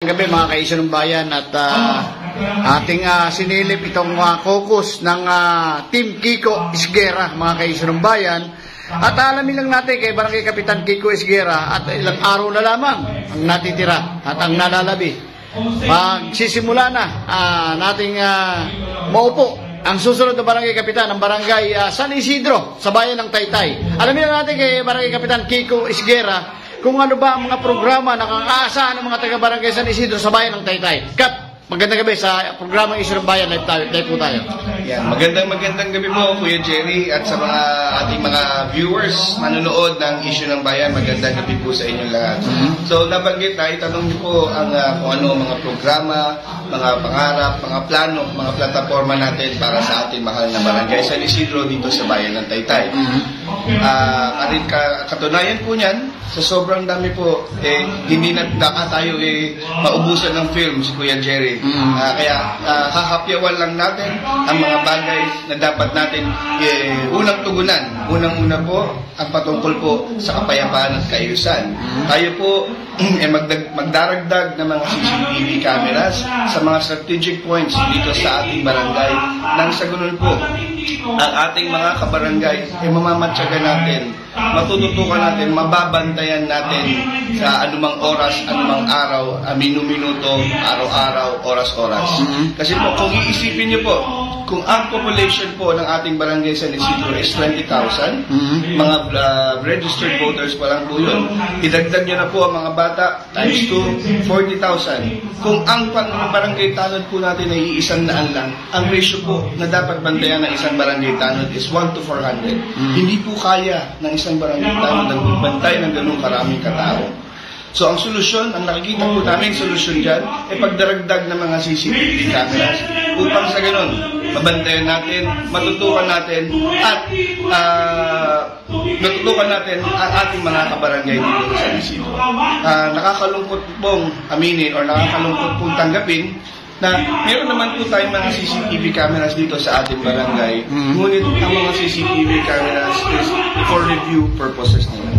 Gabi mga kaisyo ng bayan at ating sinilip itong caucus ng Team Kiko Esguera mga kaisyo ng bayan. At alamin lang natin kay Barangay Kapitan Kiko Esguera at ilang araw na lamang ang natitira at ang nalalabi. Magsisimula na nating maupo ang susunod na Barangay Kapitan ng Barangay San Isidro sa bayan ng Taytay. Alamin lang natin kay Barangay Kapitan Kiko Esguera kung ano ba ang mga programa na nakakaasahan ng mga taga-Barangay San Isidro sa bayan ng Taytay. Kap, magandang gabi sa programang Isyu ng Bayan. Live po tayo. Yan, magandang gabi po, Kuya Jerry, at sa mga ating mga viewers, manonood ng Isyu ng Bayan. Magandang gabi po sa inyong lahat. So, nabanggit na, itanong niyo po kung ano mga programa, mga pangarap, mga plano, mga plataforma natin para sa ating mahal na Barangay San Isidro dito sa bayan ng Taytay. Katunayan po niyan, sa sobrang dami po, hindi na tayo maubusan ng film si Kuya Jerry. Kaya hahapyawan lang natin ang mga bagay na dapat natin unang tugunan. Unang-una po, ang patungkol po sa kapayapaan at kaayusan. Tayo po magdaragdag ng mga CCTV cameras sa mga strategic points dito sa ating barangay. Nang sa ganun po, ang ating mga kabarangay mamamatyagan natin, matututukan natin, mababantayan natin sa anumang oras, anumang araw, minuto, araw-araw, oras-oras. Kasi po, kung iisipin niyo po, kung ang population po ng ating Barangay San Isidro is 20,000, mga registered voters pa lang po yun. Idagdag niyo na po ang mga bata times 2, 40,000. Kung ang barangay tanod po natin ay 100 lang, ang ratio po na dapat bantayan ng isang barangay tanod is 1 to 400. Hindi po kaya ng isang barangay tanod na magbantay ng ganung karaming katao. So, ang solusyon, ang nakikita po namin solusyon dyan, ay pagdaragdag ng mga CCTV cameras upang sa ganun, mabantayan natin, matutukan natin, at matutukan natin ang ating mga kabarangay dito sa Isidro. Nakakalungkot pong aminin o nakakalungkot pong tanggapin na meron naman po tayong mga CCTV cameras dito sa ating barangay. Ngunit ang mga CCTV cameras is for review purposes nila.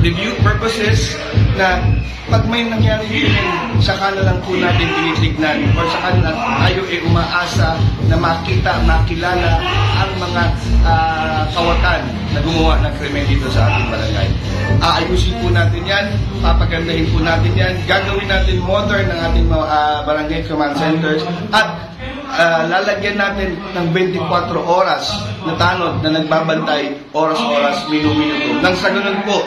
Review purposes na pag may nangyari dito, saka na lang po natin tinitignan o saka na tayo umaasa na makita, makilala ang mga kawatan na gumawa ng krimen dito sa ating barangay. Aayusin po natin yan, papagandahin po natin yan, gagawin natin modern ng ating barangay command centers at lalagyan natin ng 24 oras na tanod na nagbabantay oras-oras, minuto. Nang sa ganun po,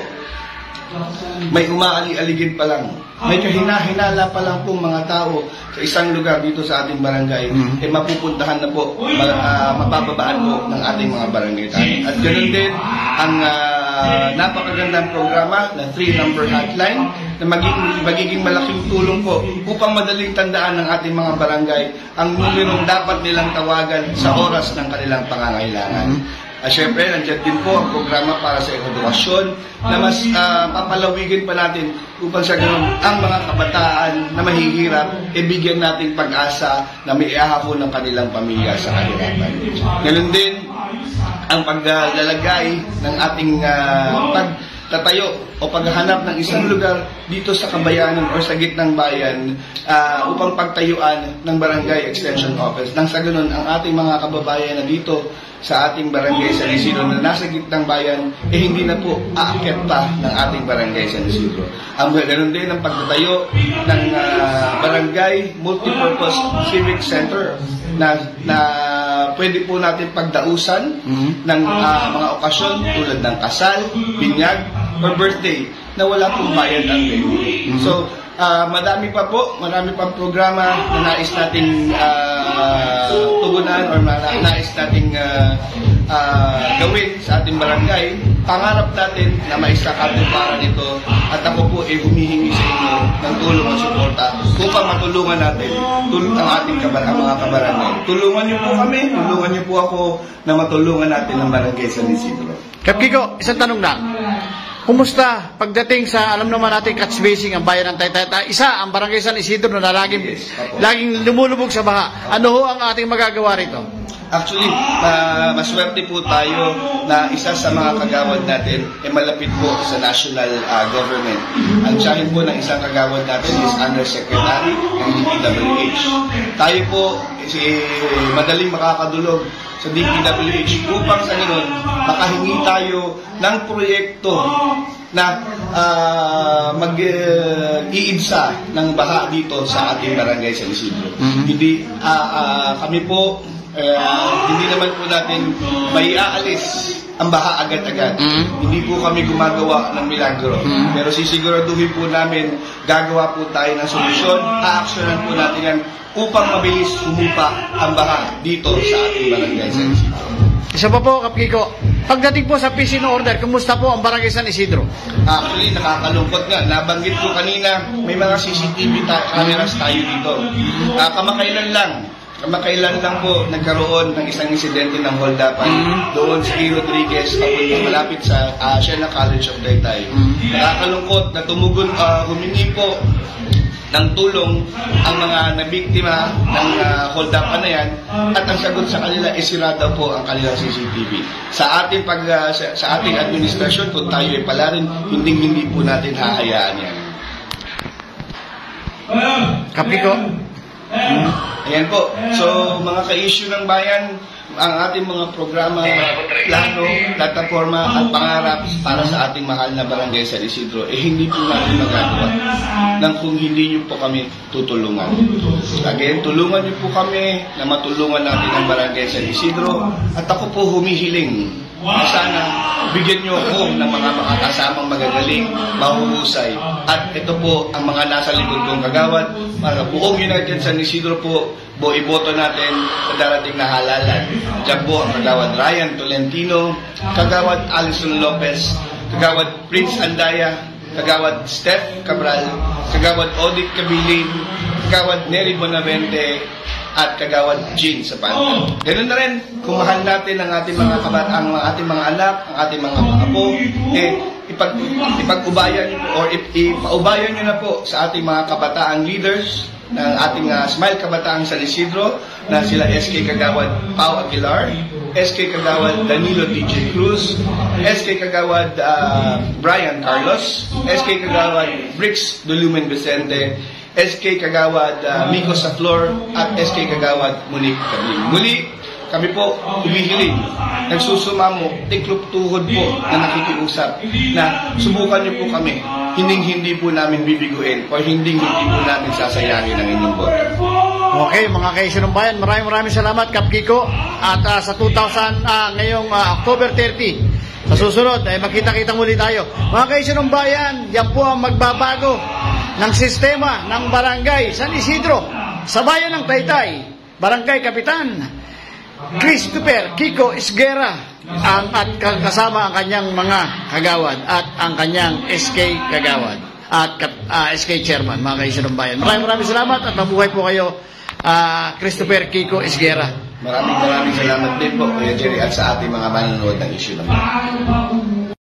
may umaali-aligid pa lang, may kahina-hinala pa lang pong mga tao sa isang lugar dito sa ating barangay, mapupuntahan na po, mapapabaan po ng ating mga barangay tayo. At ganoon din ang napakagandang programa na 3-number hotline na magiging malaking tulong po upang madaling tandaan ng ating mga barangay ang numerong dapat nilang tawagan sa oras ng kanilang pangangailangan. Siyempre, nandiyan din po ang programa para sa edukasyon na mas papalawigin pa natin upang sa ganun ang mga kabataan na mahihirap, bigyan natin pag-asa na may ihahapon ng kanilang pamilya sa kahirapan. Ganun din ang paglalagay ng ating pagtatayo o paghahanap ng isang lugar dito sa kabayanan o sa gitnang bayan upang pagtayuan ng Barangay Extension Office. Nang sa ganun, ang ating mga kababayan na dito sa ating Barangay San Isidro na nasa gitnang bayan, hindi na po aakyat pa ng ating Barangay San Isidro. Ang ganoon din ang pagtatayo ng Barangay Multipurpose Civic Center na pwede po natin pagdausan ng mga okasyon tulad ng kasal, binyag, or birthday na wala pong bayad ang venue. So, marami pang programa na nais nating tugunan or nais nating gawin sa ating barangay. Pangarap natin na maisakatuparan ito at ako po humihingi sa inyo ng tulong at suporta upang matulungan natin ang ating mga kabarangay. Tulungan niyo po kami, tulungan niyo po ako na matulungan natin ang Barangay San Isidro. Kap Kiko, isang tanong na. Kumusta pagdating sa, alam naman natin, catch basing ang bayan ng Taytay? Isa, ang Barangay San Isidro na laging lumulubog sa baha. Ano ho ang ating magagawa rito? Actually, maswerte po tayo na isa sa mga kagawad natin ay malapit po sa national government. Ang tiyahin po ng isang kagawad natin is Undersecretary ng DPWH. Tayo po madaling makakadulog sa DPWH upang sa ganun makahingi tayo ng proyekto na mag-iidsa ng baha dito sa ating barangay San Isidro. Hindi kami po hindi naman po natin may aalis ang baha agad-agad. Hindi po kami gumagawa ng milagro. Pero sisiguraduhin po namin, gagawa po tayo ng solusyon, aaksyonan po natin yan upang mabilis humupa ang baha dito sa ating barangay San Isidro. Isa pa po, Kap Kiko, pagdating po sa PC no order, kumusta po ang barangay San Isidro? Actually, nakakalungkot nga. Nabanggit ko kanina, may mga CCTV cameras tayo dito. Kamakailan lang po nagkaroon ng isang insidente ng hold-upan doon sa E. Rodriguez, malapit sa Siena College of Taytay. Nakakalungkot na humingi po ng tulong ang mga nabiktima ng hold-upan na yan, at ang sagot sa kanila ay sira daw po ang kanilang CCTV. Sa ating administrasyon, kung tayo ay pala rin, hindi po natin hahayaan yan. Kap Kiko. Ayan po. So, mga ka-issue ng bayan, ang ating mga programa, plano, plataforma at pangarap para sa ating mahal na barangay San Isidro, hindi po natin magagawa nang kung hindi niyo po kami tutulungan. Again, tulungan niyo po kami na matulungan natin ang barangay San Isidro, at ako po humihiling na sana bigyan niyo ako ng mga makakasamang magagaling, mahuhusay, at ito po ang mga nasa likod kong kagawad para buong United San Isidro po iboto natin sa darating na halalan. Diyan po ang kagawad Ryan Tolentino, kagawad Alison Lopez, kagawad Prince Andaya, kagawad Steph Cabral, kagawad Odit Cabilin, kagawad Nery Bonavente, at kagawad Jean Sapanta. Ganun na rin, kung mahal natin ang ating mga kabataan, ang ating mga anak, ang ating mga apo, ipag-ubayan o ipaubayan nyo na po sa ating mga kabataang leaders ng ating Smile Kabataan San Isidro, na sila SK Kagawad Pao Aguilar, SK Kagawad Danilo DJ Cruz, SK Kagawad Brian Carlos, SK Kagawad Brix Dulumen Vicente, SK Kagawad Miko Saflor, at SK Kagawad Monique Cabling. Muli, kami po humihiling, nagsusumamo, tiklop tuhod po na nakikiusap na subukan niyo po kami. Hindi po namin bibiguin o hindi po namin sasayangin ang inyong boto. Okay, mga ka-issue ng bayan, maraming salamat, Kap Kiko. At sa ngayong October 30, sa susunod ay makita-kita muli tayo. Mga ka-issue ng bayan, yan po ang magbabago ng sistema ng barangay San Isidro sa bayan ng Taytay. Barangay Kapitan Christopher Kiko Isguera at kasama ang kanyang mga kagawad at ang kanyang SK kagawad at SK chairman, mga ka-issue ng bayan. Maraming salamat at mabuhay po kayo, Christopher Kiko Isguera. Maraming salamat din po, Kuya Jerry, at sa ating mga manonood ng issue ng bayan.